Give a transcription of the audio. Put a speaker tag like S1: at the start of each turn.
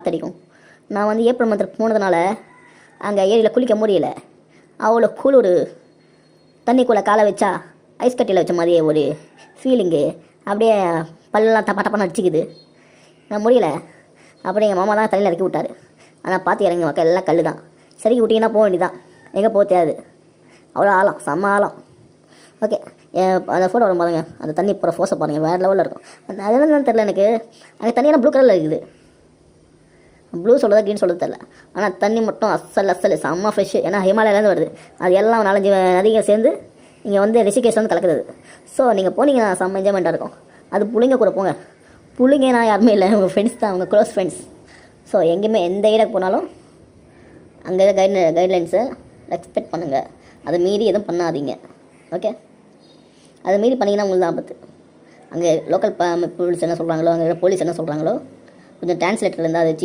S1: தெரியும். நான் வந்து ஏப்ரல் மந்த் போனதுனால அங்கே ஏரியில் குளிக்க முடியல. அவ்வளோ குளிர், தண்ணிக்குள்ளே காலை வச்சா ஐஸ் கட்டியில் வச்ச மாதிரியே ஒரு ஃபீலிங்கு. அப்படியே பல்லெல்லாம் தப்பா டப்பான்னு அடிச்சிக்குது. நான் முடியல. அப்புறம் எங்கள் மாமா தான் தலையில் இறக்கி விட்டார். ஆனால் பார்த்து இறங்கி மக்கள் எல்லாம் கல் தான். சரிக்கி விட்டிங்கன்னா போக வேண்டியதான். எங்கே போக தெரியாது. அவ்வளோ ஆழம், செம்ம ஆழம். ஓகே, அந்த ஃபோட்டோ வரும் பாருங்க, அந்த தண்ணி போகிற ஃபோர்ஸை பாருங்கள், வேறு லெவலில் இருக்கும். அது என்னன்னு தெரில எனக்கு. அங்கே தண்ணியெல்லாம் ப்ளூ கலரில் இருக்குது. ப்ளூ சொல்கிறதா க்ரீன் சொல்கிறது தெரில. ஆனால் தண்ணி மட்டும் அசல் செம்ம ஃப்ரெஷ்ஷு. ஏன்னா ஹிமாலயாலேருந்து வருது. அது எல்லாம் 4-5 நதிகள் சேர்ந்து இங்கே வந்து ரிஷிகேஷ் வந்து கலக்குது. ஸோ நீங்கள் போனீங்கன்னா செம்ம என்ஜாய்மெண்ட்டாக இருக்கும். அது புள்ளிங்க கூட போங்க. புள்ளிங்க நான் யாருமே இல்லை, உங்கள் ஃப்ரெண்ட்ஸ் தான், உங்கள் க்ளோஸ் ஃப்ரெண்ட்ஸ். ஸோ எங்கேயுமே எந்த ஏரியாவுக்கு போனாலும் அங்கே கைட்லைன்ஸை ரெஸ்பெக்ட் பண்ணுங்கள். அதை மீறி எதுவும் பண்ணாதீங்க. ஓகே, அதை மீறி பண்ணிங்கன்னா உங்களுக்கு தான் ஆபத்து. அங்கே லோக்கல் போலீஸ் என்ன சொல்கிறாங்களோ, அங்கே போலீஸ் என்ன சொல்கிறாங்களோ, கொஞ்சம் டிரான்ஸ்லேட்டர் இருந்தால் அதை வச்சு